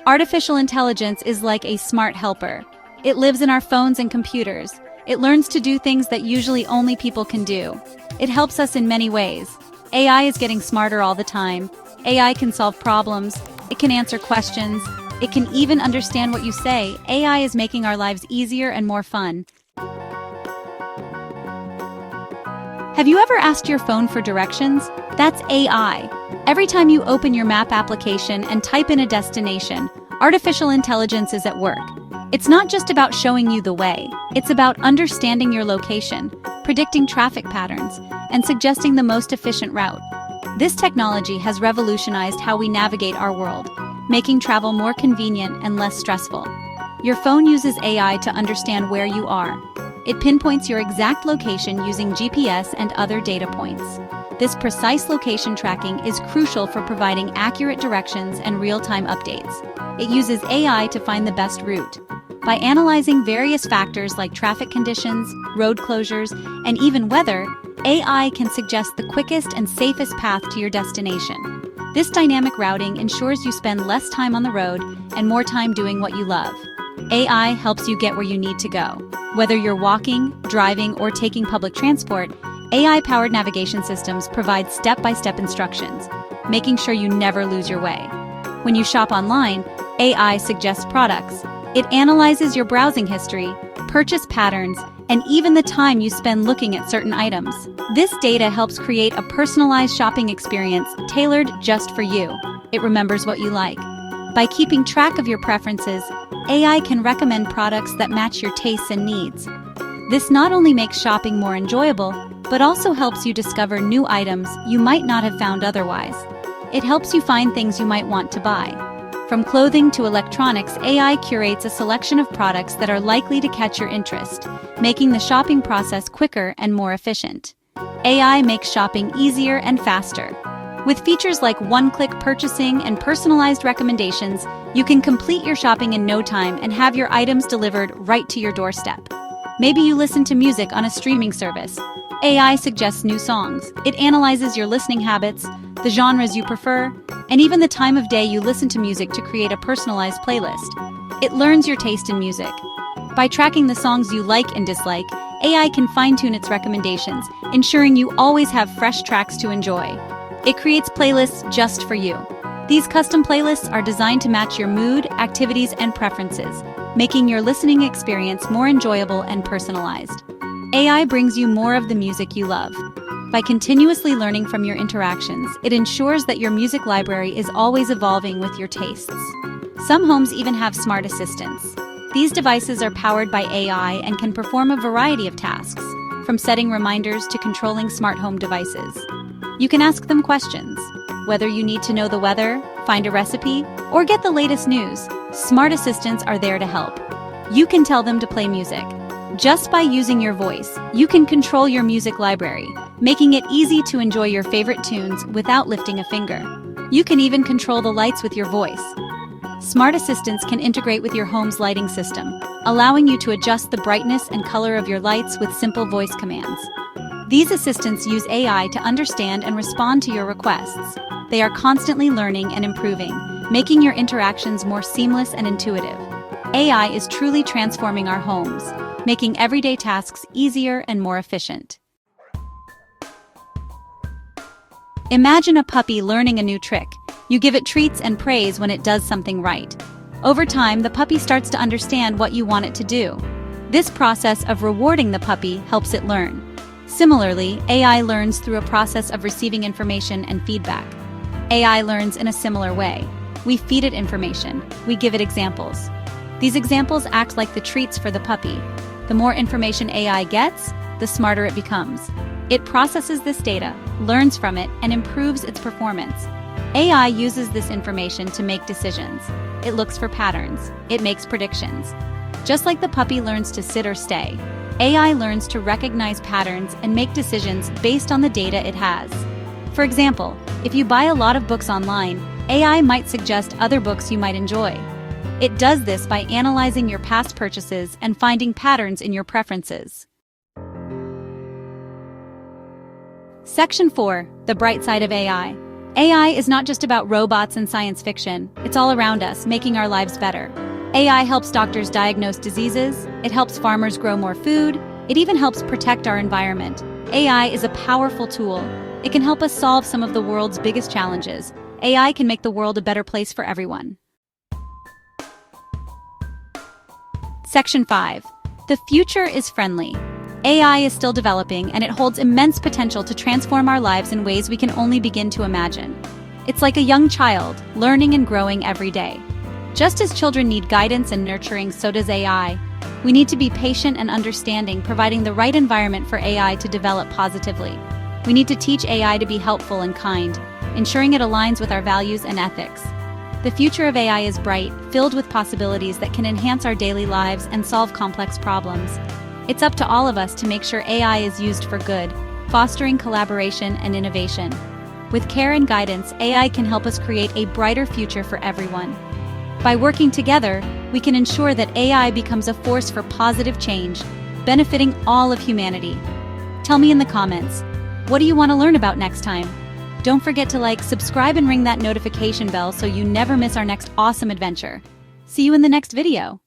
Artificial intelligence is like a smart helper. It lives in our phones and computers. It learns to do things that usually only people can do. It helps us in many ways. AI is getting smarter all the time. AI can solve problems. It can answer questions. It can even understand what you say. AI is making our lives easier and more fun. Have you ever asked your phone for directions? That's AI. Every time you open your map application and type in a destination, artificial intelligence is at work. It's not just about showing you the way. It's about understanding your location, predicting traffic patterns, and suggesting the most efficient route. This technology has revolutionized how we navigate our world, making travel more convenient and less stressful. Your phone uses AI to understand where you are. It pinpoints your exact location using GPS and other data points. This precise location tracking is crucial for providing accurate directions and real-time updates. It uses AI to find the best route. By analyzing various factors like traffic conditions, road closures, and even weather, AI can suggest the quickest and safest path to your destination. This dynamic routing ensures you spend less time on the road and more time doing what you love. AI helps you get where you need to go. Whether you're walking, driving, or taking public transport, AI-powered navigation systems provide step-by-step instructions, making sure you never lose your way. When you shop online, AI suggests products. It analyzes your browsing history, purchase patterns, and even the time you spend looking at certain items. This data helps create a personalized shopping experience tailored just for you. It remembers what you like. By keeping track of your preferences, AI can recommend products that match your tastes and needs. This not only makes shopping more enjoyable, but also helps you discover new items you might not have found otherwise. It helps you find things you might want to buy. From clothing to electronics, AI curates a selection of products that are likely to catch your interest, making the shopping process quicker and more efficient. AI makes shopping easier and faster. With features like one-click purchasing and personalized recommendations, you can complete your shopping in no time and have your items delivered right to your doorstep. Maybe you listen to music on a streaming service. AI suggests new songs. It analyzes your listening habits, the genres you prefer, and even the time of day you listen to music to create a personalized playlist. It learns your taste in music. By tracking the songs you like and dislike, AI can fine-tune its recommendations, ensuring you always have fresh tracks to enjoy. It creates playlists just for you. These custom playlists are designed to match your mood, activities, and preferences, making your listening experience more enjoyable and personalized. AI brings you more of the music you love. By continuously learning from your interactions, it ensures that your music library is always evolving with your tastes. Some homes even have smart assistants. These devices are powered by AI and can perform a variety of tasks, from setting reminders to controlling smart home devices. You can ask them questions. Whether you need to know the weather, find a recipe, or get the latest news, smart assistants are there to help. You can tell them to play music. Just by using your voice, you can control your music library, making it easy to enjoy your favorite tunes without lifting a finger. You can even control the lights with your voice. Smart assistants can integrate with your home's lighting system, allowing you to adjust the brightness and color of your lights with simple voice commands. These assistants use AI to understand and respond to your requests. They are constantly learning and improving, making your interactions more seamless and intuitive. AI is truly transforming our homes, making everyday tasks easier and more efficient. Imagine a puppy learning a new trick. You give it treats and praise when it does something right. Over time, the puppy starts to understand what you want it to do. This process of rewarding the puppy helps it learn. Similarly, AI learns through a process of receiving information and feedback. AI learns in a similar way. We feed it information. We give it examples. These examples act like the treats for the puppy. The more information AI gets, the smarter it becomes. It processes this data, learns from it, and improves its performance. AI uses this information to make decisions. It looks for patterns. It makes predictions. Just like the puppy learns to sit or stay, AI learns to recognize patterns and make decisions based on the data it has. For example, if you buy a lot of books online, AI might suggest other books you might enjoy. It does this by analyzing your past purchases and finding patterns in your preferences. Section 4. The bright side of AI. AI is not just about robots and science fiction, it's all around us, making our lives better. AI helps doctors diagnose diseases, it helps farmers grow more food, it even helps protect our environment. AI is a powerful tool. It can help us solve some of the world's biggest challenges. AI can make the world a better place for everyone. Section 5. The future is friendly. AI is still developing, and it holds immense potential to transform our lives in ways we can only begin to imagine. It's like a young child, learning and growing every day. Just as children need guidance and nurturing, so does AI. We need to be patient and understanding, providing the right environment for AI to develop positively. We need to teach AI to be helpful and kind, ensuring it aligns with our values and ethics. The future of AI is bright, filled with possibilities that can enhance our daily lives and solve complex problems. It's up to all of us to make sure AI is used for good, fostering collaboration and innovation. With care and guidance, AI can help us create a brighter future for everyone. By working together, we can ensure that AI becomes a force for positive change, benefiting all of humanity. Tell me in the comments, what do you want to learn about next time? Don't forget to like, subscribe, and ring that notification bell so you never miss our next awesome adventure. See you in the next video.